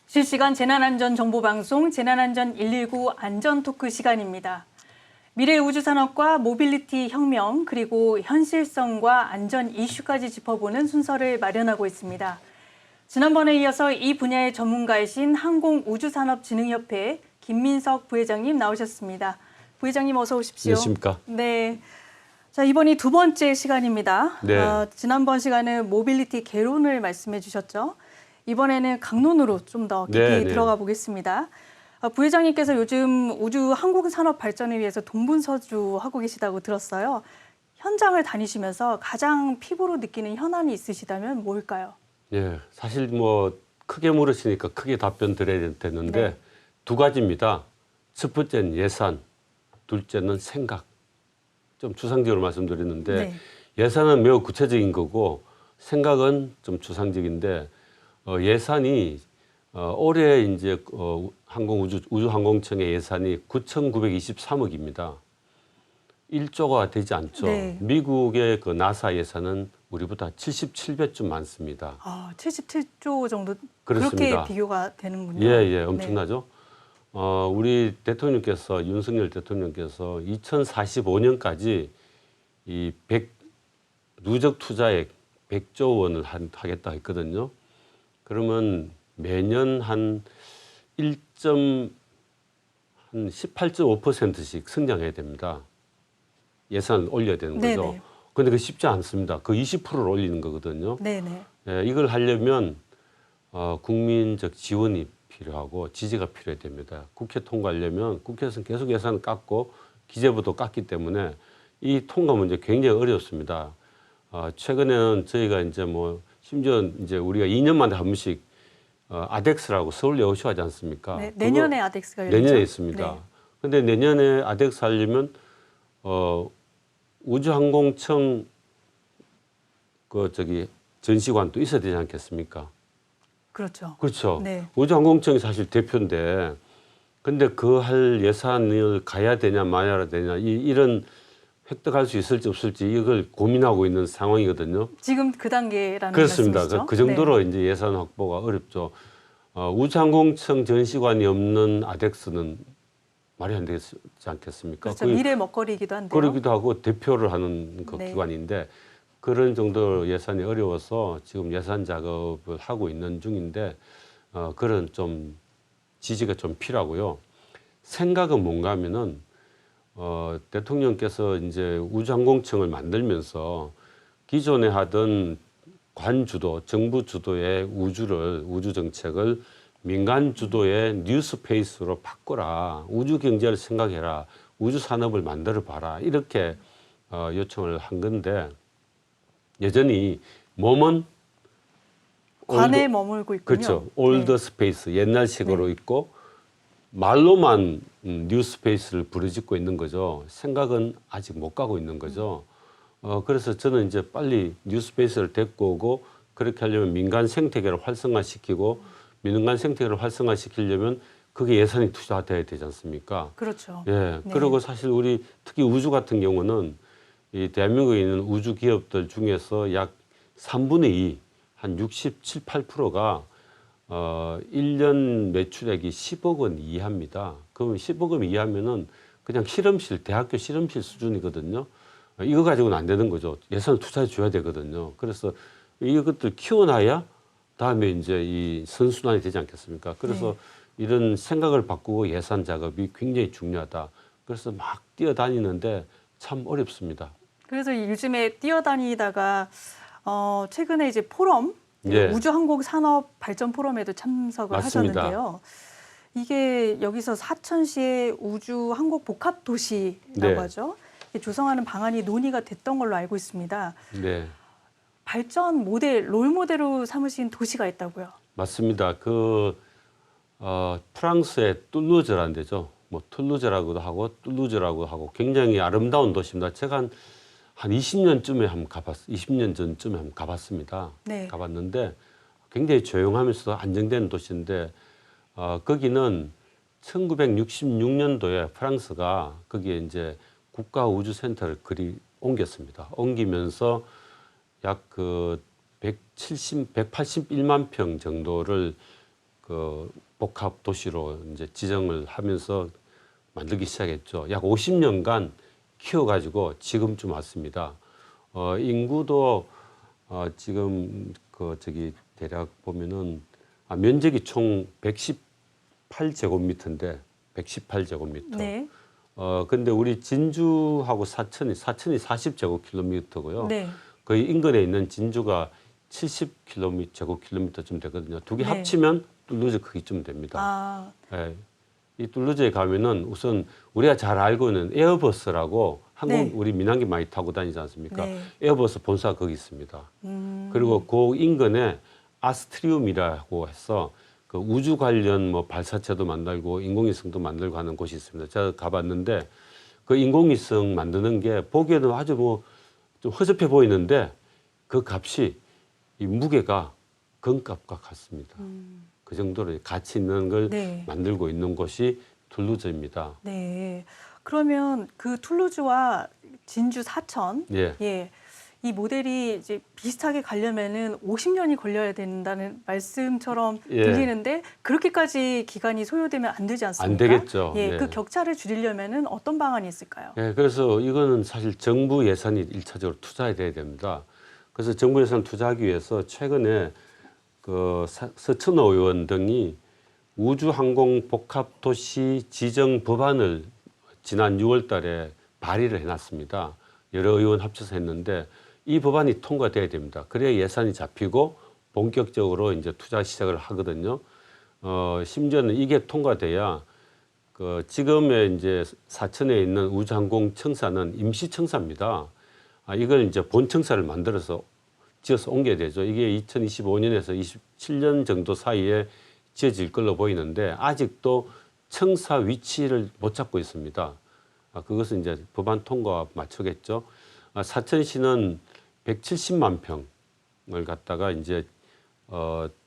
실시간 재난안전정보방송 재난안전 119 안전토크 시간입니다. 미래 우주산업과 모빌리티 혁명 그리고 현실성과 안전 이슈까지 짚어보는 순서를 마련하고 있습니다. 지난번에 이어서 이 분야의 전문가이신 항공우주산업진흥협회 김민석 부회장님 나오셨습니다. 부회장님 어서 오십시오. 안녕하십니까? 네. 자, 이번이 두 번째 시간입니다. 네. 지난번 시간은 모빌리티 개론을 말씀해 주셨죠. 이번에는 강론으로 좀 더 깊이 네, 네. 들어가 보겠습니다. 부회장님께서 요즘 우주 항공산업 발전을 위해서 동분서주하고 계시다고 들었어요. 현장을 다니시면서 가장 피부로 느끼는 현안이 있으시다면 뭘까요? 예, 사실 뭐 크게 물으시니까 크게 답변 드려야 되는데 네. 두 가지입니다. 첫 번째는 예산, 둘째는 생각. 좀 추상적으로 말씀드렸는데 네. 예산은 매우 구체적인 거고 생각은 좀 추상적인데 예산이 올해 이제 우주항공청의 예산이 9,923억입니다. 1조가 되지 않죠. 네. 미국의 그 나사 예산은 우리보다 77배쯤 많습니다. 77조 정도 그렇습니다. 그렇게 비교가 되는군요. 예, 엄청나죠. 우리 대통령께서 윤석열 대통령께서 2045년까지 이 누적 투자액 100조 원을 하겠다 했거든요. 그러면 매년 한 18.5%씩 성장해야 됩니다. 예산을 올려야 되는 거죠. 네네. 그런데 그 쉽지 않습니다. 그 20%를 올리는 거거든요. 네네. 예, 이걸 하려면 국민적 지원이 필요하고 지지가 필요해야 됩니다. 국회 통과하려면 국회에서는 계속 예산을 깎고 기재부도 깎기 때문에 이 통과 문제 굉장히 어렵습니다. 최근에는 저희가 이제 뭐 심지어 이제 우리가 2년 만에 한 번씩 아덱스라고 서울 여우쇼 하지 않습니까? 네, 내년에 아덱스가 열리죠. 내년에 있습니다. 네. 근데 내년에 아덱스 하려면 우주항공청 전시관도 있어야 되지 않겠습니까? 그렇죠. 그렇죠. 네. 우주항공청이 사실 대표인데, 근데 그 할 예산을 가야 되냐 마야 되냐 이런 획득할 수 있을지 없을지 이걸 고민하고 있는 상황이거든요. 지금 그 단계라는 그렇습니다. 말씀이시죠? 그 정도로 이제 예산 확보가 어렵죠. 우주항공청 전시관이 없는 아덱스는 말이 안 되지 않겠습니까? 그렇죠. 미래 먹거리이기도 한데요. 그러기도 하고 대표를 하는 그 네. 기관인데 그런 정도 예산이 어려워서 지금 예산 작업을 하고 있는 중인데 그런 좀 지지가 좀 필요하고요. 생각은 뭔가 하면은 대통령께서 이제 우주항공청을 만들면서 기존에 하던 관주도, 정부 주도의 우주 정책을 민간 주도의 뉴스페이스로 바꿔라. 우주 경제를 생각해라. 우주 산업을 만들어 봐라. 이렇게 요청을 한 건데 여전히 몸은 관에 머물고 있군요. 그렇죠. 올드 스페이스 옛날식으로 있고 말로만 뉴스페이스를 부르짖고 있는 거죠. 생각은 아직 못 가고 있는 거죠. 그래서 저는 이제 빨리 뉴스페이스를 데리고 오고 그렇게 하려면 민간 생태계를 활성화시키고 민간 생태계를 활성화시키려면 그게 예산이 투자돼야 되지 않습니까? 그렇죠. 예. 네. 그리고 사실 우리 특히 우주 같은 경우는 이 대한민국에 있는 우주 기업들 중에서 약 3분의 2, 한 67, 8%가 1년 매출액이 10억 원 이하입니다. 그러면 10억 원 이하면은 그냥 대학교 실험실 수준이거든요. 이거 가지고는 안 되는 거죠. 예산을 투자해 줘야 되거든요. 그래서 이것들 키워놔야 다음에 이제 이 선순환이 되지 않겠습니까? 그래서 이런 생각을 바꾸고 예산 작업이 굉장히 중요하다. 그래서 막 뛰어다니는데 참 어렵습니다. 그래서 요즘에 뛰어다니다가 최근에 이제 포럼 예. 우주항공산업 발전 포럼에도 참석을 맞습니다. 하셨는데요. 이게 여기서 사천시의 우주항공 복합 도시라고 네. 하죠. 조성하는 방안이 논의가 됐던 걸로 알고 있습니다. 네. 발전 모델, 롤 모델로 삼으신 도시가 있다고요. 맞습니다. 프랑스의 툴루즈라는 데죠. 뭐 툴루즈라고도 하고 툴루즈라고 하고 굉장히 아름다운 도시입니다. 제가 한 20년쯤에 한번 20년 전쯤에 한번 가봤습니다. 네. 가봤는데 굉장히 조용하면서도 안정된 도시인데 거기는 1966년도에 프랑스가 거기에 이제 국가 우주 센터를 옮겼습니다. 옮기면서 약 181만 평 정도를 그 복합 도시로 이제 지정을 하면서 만들기 시작했죠. 약 50년간 키워가지고 지금쯤 왔습니다. 인구도 지금 그 저기 대략 보면은 면적이 총 118제곱미터인데 118제곱미터. 네. 근데 우리 진주하고 사천이 40제곱킬로미터고요. 네. 거의 인근에 있는 진주가 70제곱킬로미터쯤 되거든요. 두 개 네. 합치면 툴루즈 크기쯤 됩니다. 아, 예. 이 툴루즈에 가면은 우선 우리가 잘 알고 있는 에어버스라고 한국 네. 우리 민항기 많이 타고 다니지 않습니까? 네. 에어버스 본사가 거기 있습니다. 그리고 그 인근에 아스트리움이라고 해서 그 우주 관련 뭐 발사체도 만들고 인공위성도 만들고 하는 곳이 있습니다. 제가 가봤는데 그 인공위성 만드는 게 보기에는 아주 뭐 좀 허접해 보이는데 그 값이 이 무게가 금값과 같습니다. 그 정도로 가치 있는 걸 네. 만들고 있는 곳이 툴루즈입니다. 네. 그러면 그 툴루즈와 진주 사천, 예. 예, 이 모델이 이제 비슷하게 가려면은 50년이 걸려야 된다는 말씀처럼 예. 들리는데 그렇게까지 기간이 소요되면 안 되지 않습니까? 안 되겠죠. 예, 예. 그 격차를 줄이려면은 어떤 방안이 있을까요? 예, 그래서 이거는 사실 정부 예산이 일차적으로 투자해야 됩니다. 그래서 정부 예산 투자하기 위해서 최근에 그 서천호 의원 등이 우주항공복합도시 지정 법안을 지난 6월 달에 발의를 해놨습니다. 여러 의원 합쳐서 했는데 이 법안이 통과돼야 됩니다. 그래야 예산이 잡히고 본격적으로 이제 투자 시작을 하거든요. 심지어는 이게 통과돼야 그 지금의 이제 사천에 있는 우주항공청사는 임시청사입니다. 이걸 이제 본청사를 만들어서 지어서 옮겨야 되죠. 이게 2025년에서 27년 정도 사이에 지어질 걸로 보이는데 아직도 청사 위치를 못 잡고 있습니다. 그것은 이제 법안 통과와 맞추겠죠. 사천시는 170만 평을 갖다가 이제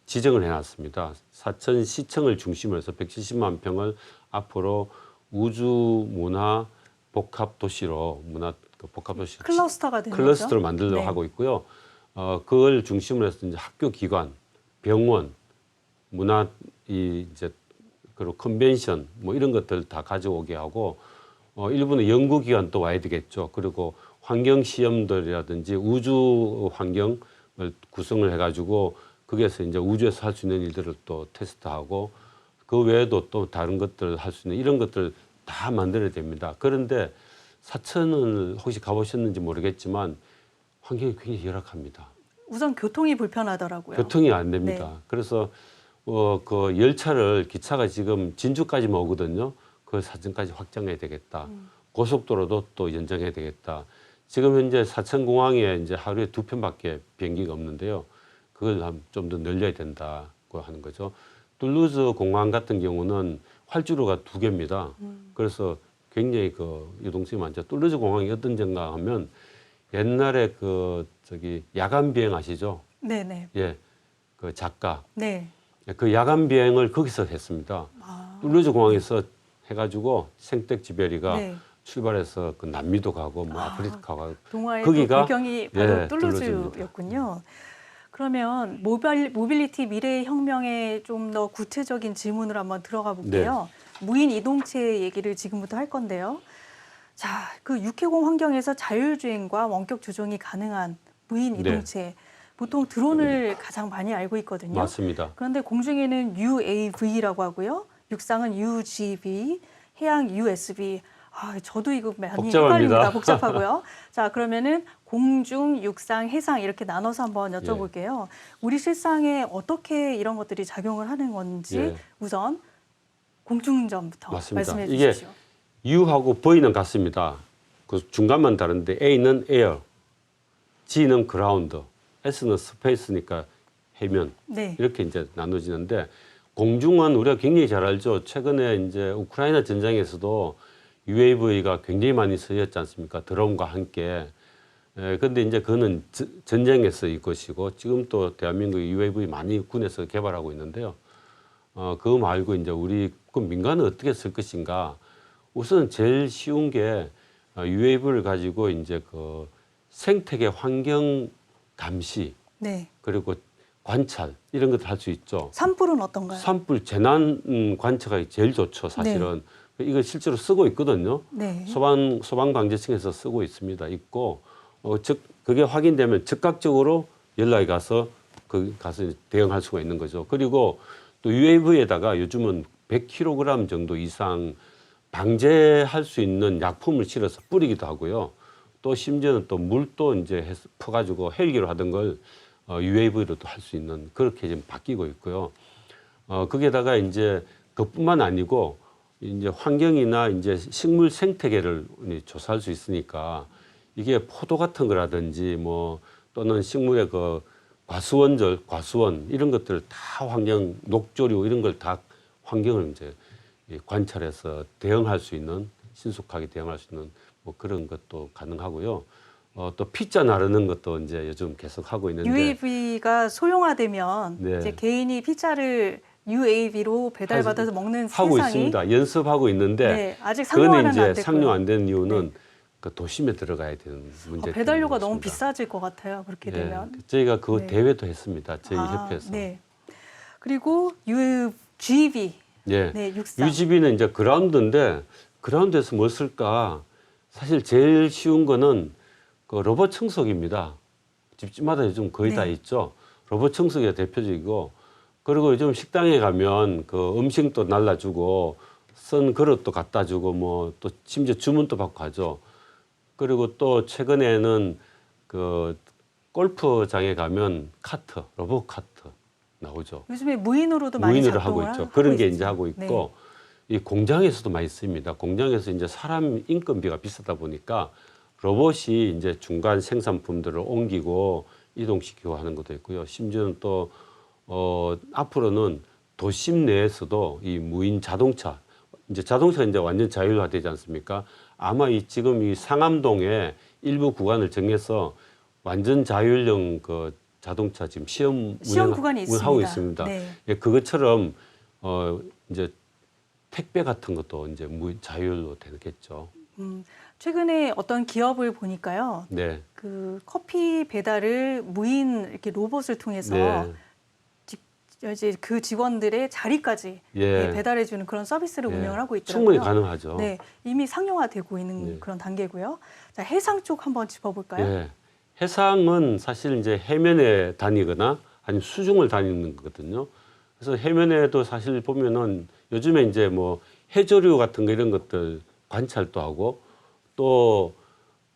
지정을 해놨습니다. 사천시청을 중심으로 해서 170만 평을 앞으로 우주 문화 복합 도시로 복합도시 클러스터가 되는 클러스터로 거죠? 만들려고 네. 하고 있고요. 그걸 중심으로 해서 이제 학교 기관, 병원, 문화 이제 그리고 컨벤션 뭐 이런 것들 다 가져오게 하고 일부는 연구기관도 와야 되겠죠. 그리고 환경 시험들이라든지 우주 환경을 구성을 해가지고 거기에서 이제 우주에서 할 수 있는 일들을 또 테스트하고 그 외에도 또 다른 것들을 할 수 있는 이런 것들 다 만들어야 됩니다. 그런데 사천을 혹시 가보셨는지 모르겠지만 환경이 굉장히 열악합니다. 우선 교통이 불편하더라고요. 교통이 안 됩니다. 네. 그래서 그 기차가 지금 진주까지만 오거든요. 그 사천까지 확장해야 되겠다. 고속도로도 또 연장해야 되겠다. 지금 현재 사천공항에 이제 하루에 2편밖에 비행기가 없는데요. 그걸 좀 더 늘려야 된다고 하는 거죠. 툴루즈 공항 같은 경우는 활주로가 2개입니다. 그래서 굉장히 그 유동성이 많죠. 툴루즈 공항이 어떤 점가 하면 옛날에 그 저기 야간 비행 아시죠? 네네. 예, 그 작가. 네. 그 야간 비행을 거기서 했습니다. 툴루즈 공항에서 해가지고 생텍쥐베리가 네. 출발해서 그 남미도 가고 뭐 아프리카 가고 동화의 거기가 또 배경이 바로 예, 툴루즈였군요. 그러면 모빌리티 미래의 혁명에 좀 더 구체적인 질문을 한번 들어가 볼게요. 무인 이동체 얘기를 지금부터 할 건데요. 자, 그 육해공 환경에서 자율주행과 원격 조종이 가능한 무인 이동체. 보통 드론을 가장 많이 알고 있거든요. 맞습니다. 그런데 공중에는 UAV라고 하고요. 육상은 UGV, 해양 USB. 저도 이거 많이 복잡합니다. 헷갈립니다. 복잡하고요. 자, 그러면은 공중, 육상, 해상 이렇게 나눠서 한번 여쭤볼게요. 우리 실상에 어떻게 이런 것들이 작용을 하는 건지 예. 우선 공중전부터 맞습니다. 말씀해 이게 주십시오. U하고 V는 같습니다. 그 중간만 다른데 A는 에어, G는 그라운드, S는 스페이스니까 해면 네. 이렇게 이제 나눠지는데 공중은 우리가 굉장히 잘 알죠. 최근에 이제 우크라이나 전장에서도 UAV가 굉장히 많이 쓰였지 않습니까? 드론과 함께. 근데 이제 그거는 전쟁에서의 것이고 지금 또 대한민국 UAV 많이 군에서 개발하고 있는데요. 그거 말고 이제 우리 그 민간은 어떻게 쓸 것인가? 우선 제일 쉬운 게 UAV를 가지고 이제 그 생태계 환경 감시 네. 그리고 관찰 이런 것들 할 수 있죠. 산불은 어떤가요? 산불 재난 관찰이 제일 좋죠. 사실은 이거 실제로 쓰고 있거든요. 네. 소방방재청에서 쓰고 있고 즉 그게 확인되면 즉각적으로 연락이 가서 거기 가서 대응할 수가 있는 거죠. 그리고 또 UAV에다가 요즘은 100kg 정도 이상 방제할 수 있는 약품을 실어서 뿌리기도 하고요. 또 심지어는 또 물도 이제 퍼가지고 헬기로 하던 걸 UAV로도 할 수 있는 그렇게 지금 바뀌고 있고요. 거기에다가 이제 그뿐만 아니고 이제 환경이나 이제 식물 생태계를 조사할 수 있으니까 이게 포도 같은 거라든지 뭐 또는 식물의 그 과수원 이런 것들 다 환경 녹조류 이런 걸 다 환경을 이제 관찰해서 대응할 수 있는 신속하게 대응할 수 있는 뭐 그런 것도 가능하고요. 또 피자 나르는 것도 이제 요즘 계속 하고 있는데 UAV가 소형화되면 네. 이제 개인이 피자를 UAV로 배달받아서 먹는 하고 세상이 있습니다. 연습하고 있는데 네, 아직 그거는 상용화는 안 이제 됐고요. 상용 안 되는 이유는 네. 그 도심에 들어가야 되는 문제. 배달료가 때문에 너무 그렇습니다. 비싸질 것 같아요. 그렇게 예, 되면. 저희가 그 네. 대회도 했습니다. 저희 협회에서. 네. 그리고 UGV. 예. 네, 육상. UGV는 이제 그라운드인데 그라운드에서 뭘 쓸까? 사실 제일 쉬운 거는 그 로봇 청소기입니다. 집집마다 요즘 거의 다 네. 있죠. 로봇 청소기가 대표적이고 그리고 요즘 식당에 가면 그 음식도 날라주고 쓴 그릇도 갖다 주고 뭐 또 심지어 주문도 받고 하죠. 그리고 또 최근에는 그 골프장에 가면 카트, 로봇 카트 나오죠. 요즘에 무인으로도 많이 무인으로 작동을 하고 있죠. 그런 게 있죠. 이제 하고 네. 있고 이 공장에서도 많이 씁니다. 공장에서 이제 사람 인건비가 비싸다 보니까 로봇이 이제 중간 생산품들을 옮기고 이동시키고 하는 것도 있고요. 심지어는 또 앞으로는 도심 내에서도 이 무인 자동차 자동차가 이제 완전 자율화되지 않습니까? 아마 지금 이 상암동에 일부 구간을 정해서 완전 자율형 그 자동차 지금 시험 구간이 운행하고 있습니다. 있습니다. 네. 예, 그것처럼 이제 택배 같은 것도 이제 자율로 되겠죠. 최근에 어떤 기업을 보니까요. 네. 그 커피 배달을 무인 이렇게 로봇을 통해서 네. 이제 그 직원들의 자리까지 예. 배달해주는 그런 서비스를 예. 운영을 하고 있더라고요. 충분히 가능하죠. 네, 이미 상용화되고 있는 네. 그런 단계고요. 자, 해상 쪽 한번 짚어볼까요? 예. 해상은 사실 이제 해면에 다니거나 아니면 수중을 다니는 거거든요. 그래서 해면에도 사실 보면은 요즘에 이제 뭐 해조류 같은 거 이런 것들 관찰도 하고 또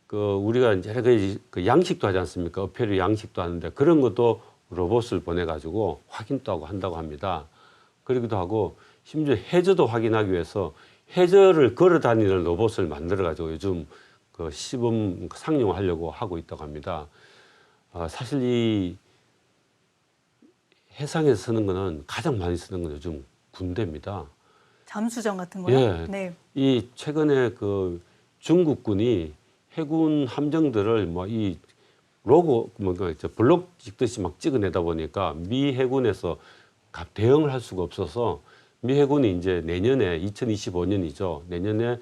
그 우리가 이제 여러 가지 그 양식도 하지 않습니까? 어패류 양식도 하는데 그런 것도 로봇을 보내가지고 확인도 하고 한다고 합니다. 그러기도 하고 심지어 해저도 확인하기 위해서 해저를 걸어 다니는 로봇을 만들어가지고 요즘 그 시범 상용하려고 하고 있다고 합니다. 사실 이 해상에서 쓰는 거는 가장 많이 쓰는 건 요즘 군대입니다. 잠수정 같은 거요? 예. 네. 이 최근에 그 중국군이 해군 함정들을 뭐 이 로고 뭔가 블록 찍듯이 막 찍어내다 보니까 미 해군에서 대응을 할 수가 없어서 미 해군이 이제 내년에 2025년이죠. 내년에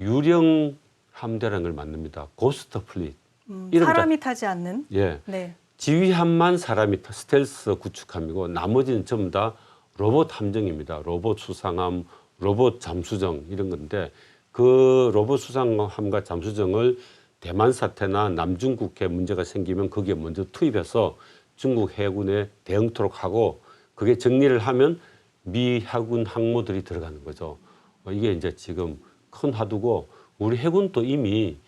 유령 함대라는 걸 만듭니다. 고스트 플릿. 사람이 타지 않는. 예. 네. 지휘함만 사람이 스텔스 구축함이고 나머지는 전부 다 로봇 함정입니다. 로봇 수상함, 로봇 잠수정 이런 건데 그 로봇 수상함과 잠수정을 대만 사태나 남중국해 문제가 생기면 거기에 먼저 투입해서 중국 해군에 대응토록 하고 그게 정리를 하면 미 해군 항모들이 들어가는 거죠. 이게 이제 지금 큰 화두고 우리 해군도 이미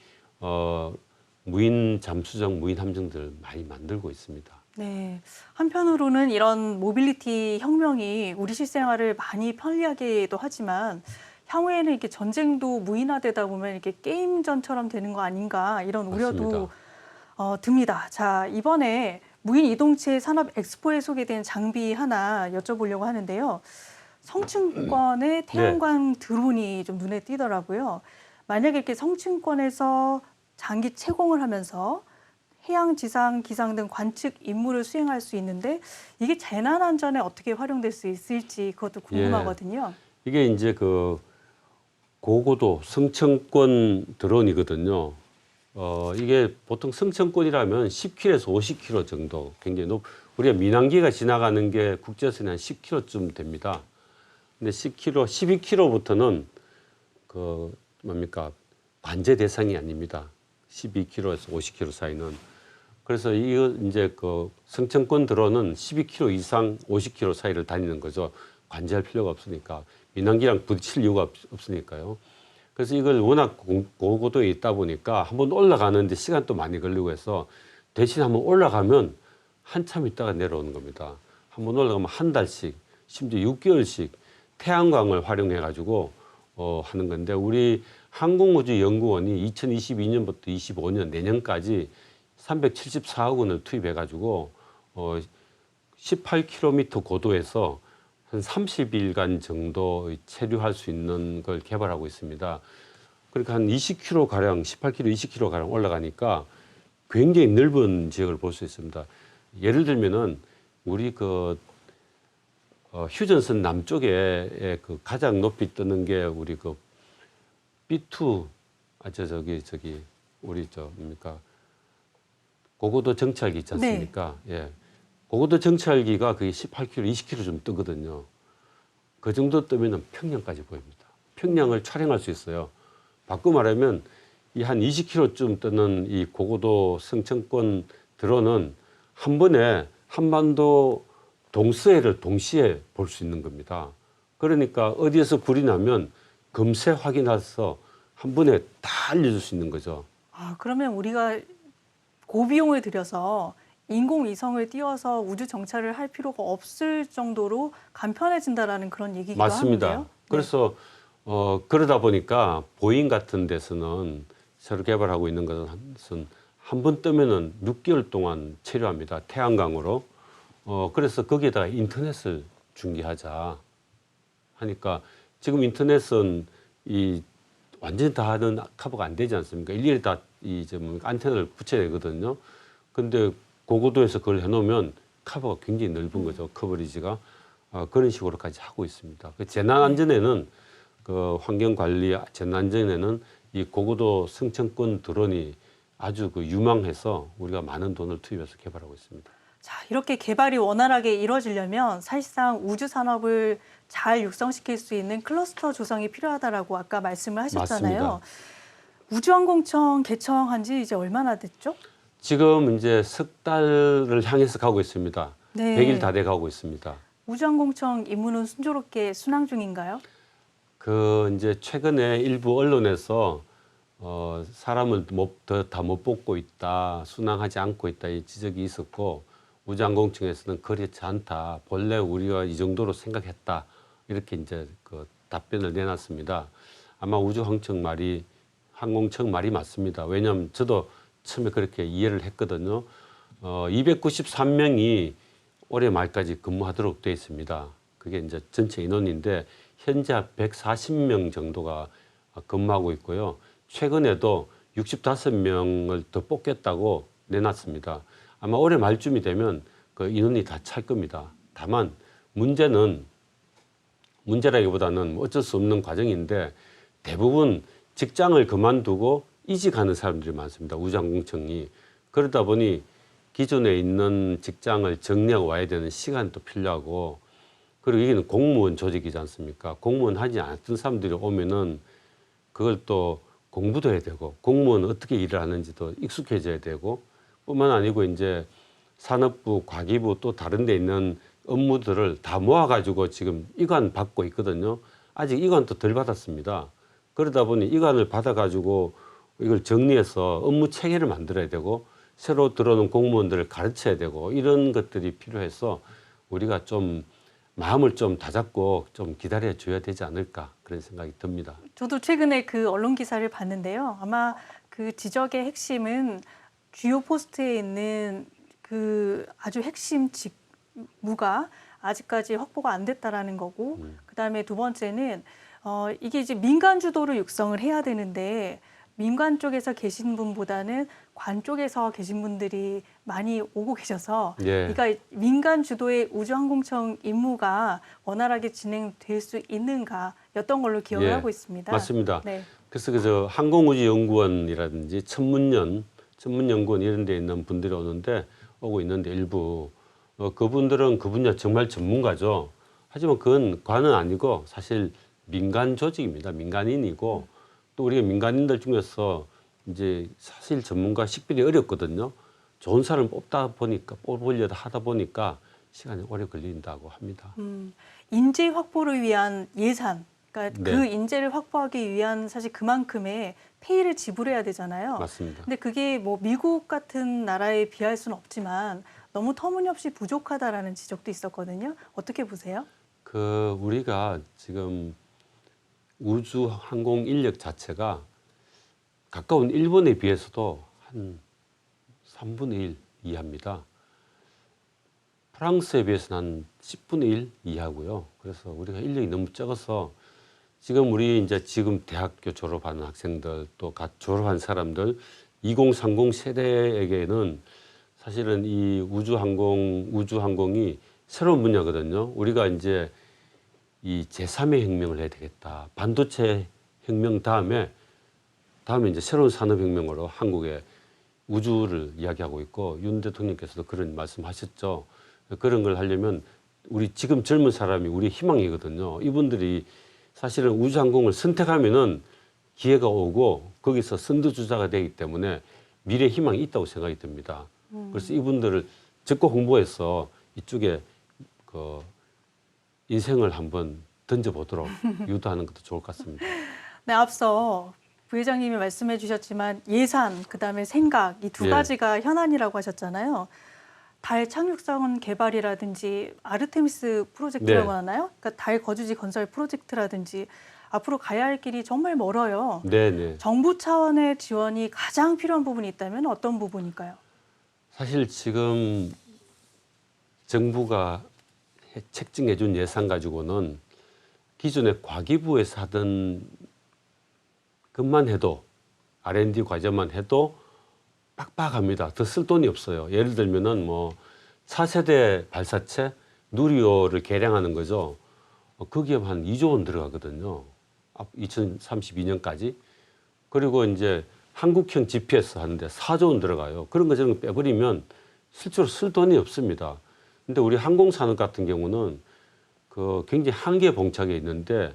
무인 잠수정, 무인 함정들 많이 만들고 있습니다. 네. 한편으로는 이런 모빌리티 혁명이 우리 실생활을 많이 편리하게도 하지만 향후에는 이렇게 전쟁도 무인화되다 보면 이렇게 게임전처럼 되는 거 아닌가 이런 우려도 듭니다. 자, 이번에 무인 이동체 산업 엑스포에 소개된 장비 하나 여쭤보려고 하는데요. 성층권의 태양광 드론이 좀 눈에 띄더라고요. 만약에 이렇게 성층권에서 장기 채공을 하면서 해양, 지상, 기상 등 관측 임무를 수행할 수 있는데 이게 재난 안전에 어떻게 활용될 수 있을지 그것도 궁금하거든요. 이게 이제 그 고고도 성층권 드론이거든요. 이게 보통 성층권이라면 10km에서 50km 정도 굉장히 우리가 민항기가 지나가는 게 국제선이 한 10km쯤 됩니다. 근데 10km, 12km부터는 그 뭡니까 관제 대상이 아닙니다. 12km에서 50km 사이는. 그래서 이거 이제 그 승천권 드론은 12km 이상 50km 사이를 다니는 거죠. 관제할 필요가 없으니까. 민항기랑 부딪힐 이유가 없으니까요. 그래서 이걸 워낙 고고도에 있다 보니까 한번 올라가는데 시간도 많이 걸리고 해서 대신 한번 올라가면 한참 있다가 내려오는 겁니다. 한번 올라가면 한 달씩, 심지어 6개월씩 태양광을 활용해 가지고 하는 건데 우리 항공우주연구원이 2022년부터 25년 내년까지 374억 원을 투입해 가지고 18km 고도에서 한 30일간 정도 체류할 수 있는 걸 개발하고 있습니다. 그러니까 한 20km 가량, 18km, 20km 가량 올라가니까 굉장히 넓은 지역을 볼 수 있습니다. 예를 들면은 우리 그 휴전선 남쪽에 그 가장 높이 뜨는 게 우리 그 B2 저기 우리 뭡니까 고고도 정찰기 있지 않습니까? 네. 예. 고고도 정찰기가 그게 18km, 20km 좀 뜨거든요. 그 정도 뜨면은 평양까지 보입니다. 평양을 촬영할 수 있어요. 바꿔 말하면 이 한 20km쯤 뜨는 이 고고도 승천권 드론은 한 번에 한반도 동서해를 동시에 볼 수 있는 겁니다. 그러니까 어디에서 불이 나면 금세 확인해서 한 번에 다 알려줄 수 있는 거죠. 아, 그러면 우리가 고비용을 들여서 인공위성을 띄워서 우주 정찰을 할 필요가 없을 정도로 간편해진다라는 그런 얘기기도 맞습니다. 하는데요. 그래서 그러다 보니까 보잉 같은 데서는 새로 개발하고 있는 것은 한 번 뜨면은 6개월 동안 체류합니다. 태양광으로. 그래서 거기에다가 인터넷을 중계하자 하니까 지금 인터넷은 이 완전히 다 하는 커버가 안 되지 않습니까? 일일이 다 안테나를 붙여야 되거든요. 근데 고고도에서 그걸 해놓으면 커버가 굉장히 넓은 거죠. 커버리지가. 그런 식으로까지 하고 있습니다. 그 재난안전에는 그 환경관리 재난안전에는 이 고고도 승천권 드론이 아주 그 유망해서 우리가 많은 돈을 투입해서 개발하고 있습니다. 자, 이렇게 개발이 원활하게 이루어지려면 사실상 우주 산업을 잘 육성시킬 수 있는 클러스터 조성이 필요하다라고 아까 말씀을 하셨잖아요. 맞습니다. 우주항공청 개청한 지 이제 얼마나 됐죠? 지금 이제 석 달을 향해서 가고 있습니다. 네. 100일 다 돼 가고 있습니다. 우주항공청 임무는 순조롭게 순항 중인가요? 그 이제 최근에 일부 언론에서 사람을 다 못 뽑고 있다, 순항하지 않고 있다 이 지적이 있었고 우주항공청에서는 그렇지 않다. 본래 우리가 이 정도로 생각했다. 이렇게 이제 그 답변을 내놨습니다. 아마 우주항공청 말이 맞습니다. 왜냐하면 저도 처음에 그렇게 이해를 했거든요. 293명이 올해 말까지 근무하도록 되어 있습니다. 그게 이제 전체 인원인데 현재 140명 정도가 근무하고 있고요. 최근에도 65명을 더 뽑겠다고 내놨습니다. 아마 올해 말쯤이 되면 그 인원이 다 찰 겁니다. 다만 문제라기보다는 어쩔 수 없는 과정인데 대부분 직장을 그만두고 이직하는 사람들이 많습니다. 우주항공청이. 그러다 보니 기존에 있는 직장을 정리하고 와야 되는 시간도 필요하고 그리고 이게는 공무원 조직이지 않습니까? 공무원 하지 않았던 사람들이 오면은 그걸 또 공부도 해야 되고 공무원은 어떻게 일을 하는지도 익숙해져야 되고 뿐만 아니고 이제 산업부, 과기부 또 다른 데 있는 업무들을 다 모아가지고 지금 이관 받고 있거든요. 아직 이관도 덜 받았습니다. 그러다 보니 이관을 받아가지고 이걸 정리해서 업무 체계를 만들어야 되고 새로 들어오는 공무원들을 가르쳐야 되고 이런 것들이 필요해서 우리가 좀 마음을 좀 다잡고 좀 기다려 줘야 되지 않을까 그런 생각이 듭니다. 저도 최근에 그 언론 기사를 봤는데요. 아마 그 지적의 핵심은 주요 포스트에 있는 그 아주 핵심 직무가 아직까지 확보가 안 됐다라는 거고, 그다음에 두 번째는 이게 이제 민간 주도로 육성을 해야 되는데 민간 쪽에서 계신 분보다는 관 쪽에서 계신 분들이 많이 오고 계셔서 예. 그러니까 민간 주도의 우주항공청 임무가 원활하게 진행될 수 있는가였던 걸로 기억을 예, 하고 있습니다. 맞습니다. 네. 그래서 그저 항공우주연구원이라든지 천문연구원 이런 데 있는 분들이 오고 있는데 일부 그분들은 그 분야 정말 전문가죠. 하지만 그건 관은 아니고 사실 민간 조직입니다. 민간인이고 또 우리가 민간인들 중에서 이제 사실 전문가 식별이 어렵거든요. 좋은 사람 뽑으려다 하다 보니까 시간이 오래 걸린다고 합니다. 인재 확보를 위한 예산, 그러니까 네. 그 인재를 확보하기 위한 사실 그만큼의 페이를 지불해야 되잖아요. 맞습니다. 근데 그게 뭐 미국 같은 나라에 비할 수는 없지만 너무 터무니없이 부족하다라는 지적도 있었거든요. 어떻게 보세요? 우리가 지금 우주 항공 인력 자체가 가까운 일본에 비해서도 한 3분의 1 이하입니다. 프랑스에 비해서는 한 10분의 1 이하고요. 그래서 우리가 인력이 너무 적어서 지금 지금 대학교 졸업하는 학생들 또 졸업한 사람들 2030 세대에게는 사실은 이 우주항공이 새로운 분야거든요. 우리가 이제 이 제3의 혁명을 해야 되겠다. 반도체 혁명 다음에 이제 새로운 산업혁명으로 한국의 우주를 이야기하고 있고 윤 대통령께서도 그런 말씀하셨죠. 그런 걸 하려면 우리 지금 젊은 사람이 우리 희망이거든요. 이분들이 사실은 우주항공을 선택하면은 기회가 오고 거기서 선두주자가 되기 때문에 미래 희망이 있다고 생각이 듭니다. 그래서 이분들을 적극 홍보해서 이쪽에 그 인생을 한번 던져보도록 유도하는 것도 좋을 것 같습니다. 네, 앞서 부회장님이 말씀해 주셨지만 예산, 그다음에 생각 이 두 예. 가지가 현안이라고 하셨잖아요. 달 착륙선 개발이라든지 아르테미스 프로젝트라고 네. 하나요? 그러니까 달 거주지 건설 프로젝트라든지 앞으로 가야 할 길이 정말 멀어요. 네네. 정부 차원의 지원이 가장 필요한 부분이 있다면 어떤 부분일까요? 사실 지금 정부가 책정해 준 예산 가지고는 기존에 과기부에서 하던 것만 해도 R&D 과제만 해도 빡빡합니다. 더 쓸 돈이 없어요. 예를 들면은 뭐 차세대 발사체 누리호를 개량하는 거죠. 거기에 한 2조 원 들어가거든요. 2032년까지. 그리고 이제 한국형 GPS 하는데 4조 원 들어가요. 그런 거 저런 거 빼버리면 실제로 쓸 돈이 없습니다. 근데 우리 항공산업 같은 경우는 굉장히 한계에 봉착해 있는데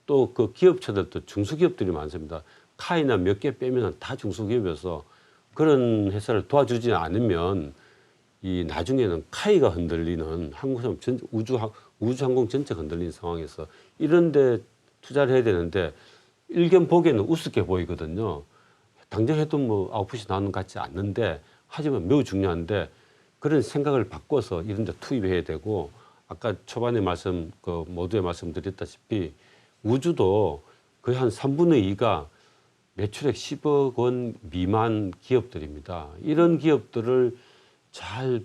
또 그 기업체들도 중소기업들이 많습니다. 카이나 몇 개 빼면 다 중소기업이어서 그런 회사를 도와주지 않으면 이 나중에는 카이가 흔들리는 한국산 우주항공 전체가 흔들리는 상황에서 이런데 투자를 해야 되는데 일견 보기에는 우습게 보이거든요. 당장 해도 뭐 아웃풋이 나오는 것 같지 않는데 하지만 매우 중요한데 그런 생각을 바꿔서 이런 데 투입해야 되고 아까 초반에 모두에 말씀드렸다시피 우주도 거의 한 3분의 2가 매출액 10억 원 미만 기업들입니다. 이런 기업들을 잘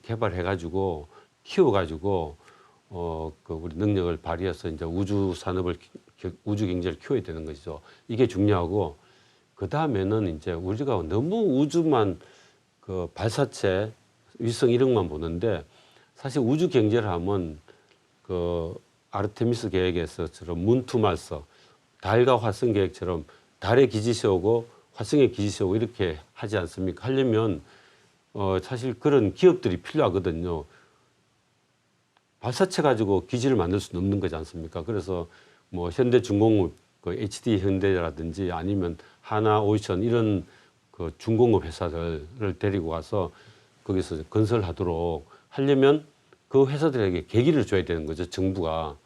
개발해가지고 키워가지고 우리 능력을 발휘해서 이제 우주 산업을 우주 경제를 키워야 되는 것이죠. 이게 중요하고 그 다음에는 이제 우리가 너무 우주만 발사체, 위성 이런 것만 보는데 사실 우주 경제를 하면 아르테미스 계획에서처럼 문투말서 달과 화성 계획처럼 달에 기지 세우고 화성에 기지 세우고 이렇게 하지 않습니까? 하려면 사실 그런 기업들이 필요하거든요. 발사체 가지고 기지를 만들 수는 없는 거지 않습니까? 그래서 뭐 현대중공업, HD 현대라든지 아니면 하나오션 이런 중공업 회사들을 데리고 와서 거기서 건설하도록 하려면 그 회사들에게 계기를 줘야 되는 거죠, 정부가.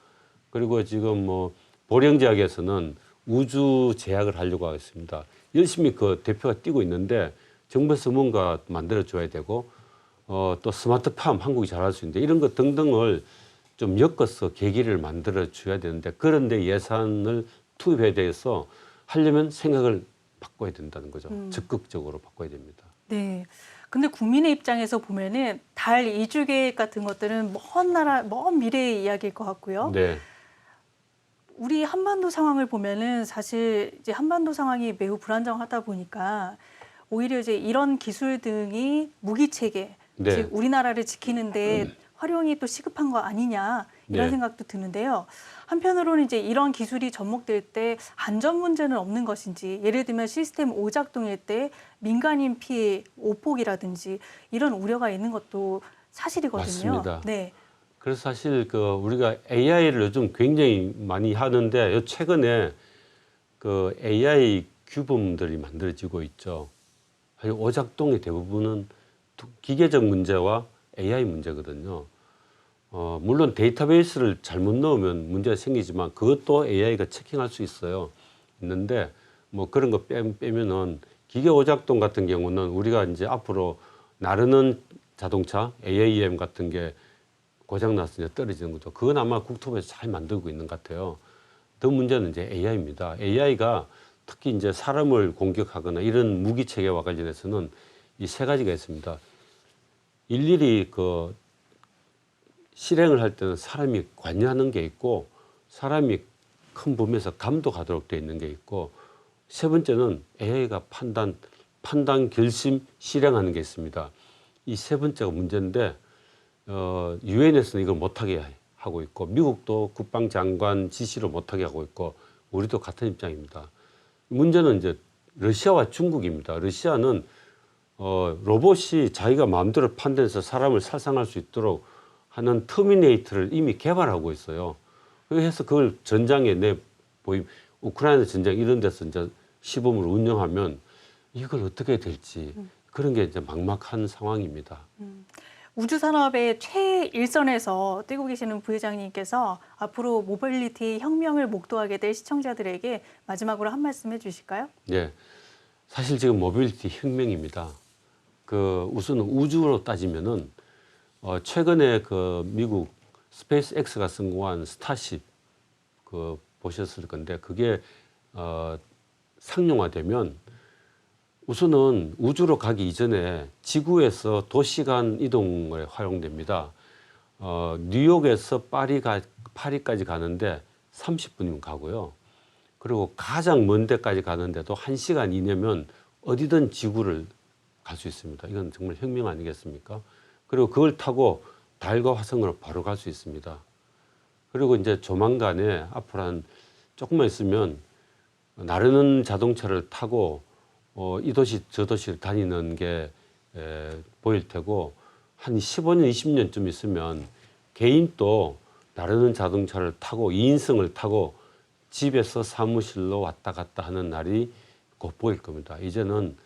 그리고 지금 뭐 보령제약에서는 우주 제약을 하려고 하고 있습니다. 열심히 그 대표가 뛰고 있는데 정부에서 뭔가 만들어줘야 되고 또 스마트팜 한국이 잘할 수 있는데 이런 것 등등을 좀 엮어서 계기를 만들어줘야 되는데 그런데 예산을 투입해야 돼서 하려면 생각을 바꿔야 된다는 거죠. 적극적으로 바꿔야 됩니다. 네. 근데 국민의 입장에서 보면은 달 이주 계획 같은 것들은 먼 미래의 이야기일 것 같고요. 네. 우리 한반도 상황을 보면은 사실 이제 한반도 상황이 매우 불안정하다 보니까 오히려 이제 이런 기술 등이 무기 체계, 네. 즉 우리나라를 지키는데 활용이 또 시급한 거 아니냐 이런 네. 생각도 드는데요. 한편으로는 이제 이런 기술이 접목될 때 안전 문제는 없는 것인지, 예를 들면 시스템 오작동일 때 민간인 피해 오폭이라든지 이런 우려가 있는 것도 사실이거든요. 맞습니다. 네. 그래서 사실 그 우리가 AI를 요즘 굉장히 많이 하는데 요 최근에 그 AI 규범들이 만들어지고 있죠. 오작동의 대부분은 기계적 문제와 AI 문제거든요. 물론 데이터베이스를 잘못 넣으면 문제가 생기지만 그것도 AI가 체킹할 수 있는데 뭐 그런 거 빼면은 기계 오작동 같은 경우는 우리가 이제 앞으로 나르는 자동차 AAM 같은 게 고장나서 이제 떨어지는 거죠. 그건 아마 국토부에서 잘 만들고 있는 것 같아요. 더 문제는 이제 AI입니다. AI가 특히 이제 사람을 공격하거나 이런 무기 체계와 관련해서는 이 세 가지가 있습니다. 일일이 그 실행을 할 때는 사람이 관여하는 게 있고 사람이 큰 범위에서 감독하도록 되어 있는 게 있고 세 번째는 AI가 판단, 결심, 실행하는 게 있습니다. 이 세 번째가 문제인데 유엔에서는 이걸 못하게 하고 있고 미국도 국방장관 지시로 못하게 하고 있고 우리도 같은 입장입니다. 문제는 이제 러시아와 중국입니다. 러시아는 로봇이 자기가 마음대로 판단해서 사람을 살상할 수 있도록 하는 터미네이터를 이미 개발하고 있어요. 그래서 그걸 전장에 우크라이나 전장 이런 데서 이제 시범으로 운영하면 이걸 어떻게 해야 될지 그런 게 이제 막막한 상황입니다. 우주 산업의 최일선에서 뛰고 계시는 부회장님께서 앞으로 모빌리티 혁명을 목도하게 될 시청자들에게 마지막으로 한 말씀 해주실까요? 네, 사실 지금 모빌리티 혁명입니다. 그 우선 우주로 따지면은 최근에 그 미국 스페이스 X가 성공한 스타쉽 그 보셨을 건데 그게 상용화되면 우선은 우주로 가기 이전에 지구에서 도시간 이동을 활용됩니다. 뉴욕에서 파리까지 가는데 30분이면 가고요. 그리고 가장 먼 데까지 가는데도 1시간 이내면 어디든 지구를 갈 수 있습니다. 이건 정말 혁명 아니겠습니까? 그리고 그걸 타고 달과 화성으로 바로 갈 수 있습니다. 그리고 이제 조만간에 앞으로 한 조금만 있으면 나르는 자동차를 타고 이 도시 저 도시를 다니는 게 보일 테고 한 15년, 20년쯤 있으면 개인도 나르는 자동차를 타고 2인승을 타고 집에서 사무실로 왔다 갔다 하는 날이 곧 보일 겁니다. 이제는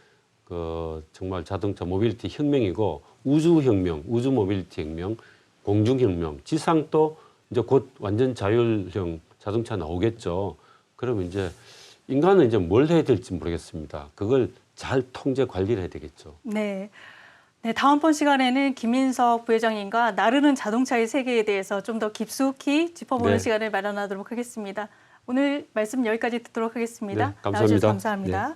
그 정말 자동차 모빌리티 혁명이고 우주 혁명, 우주 모빌리티 혁명, 공중 혁명, 지상도 이제 곧 완전 자율형 자동차 나오겠죠. 그러면 이제 인간은 이제 뭘 해야 될지 모르겠습니다. 그걸 잘 통제 관리를 해야 되겠죠. 네. 네, 다음번 시간에는 김인석 부회장님과 나르는 자동차의 세계에 대해서 좀 더 깊숙이 짚어보는 네. 시간을 마련하도록 하겠습니다. 오늘 말씀 여기까지 듣도록 하겠습니다. 네, 감사합니다. 나와주셔서 감사합니다. 네.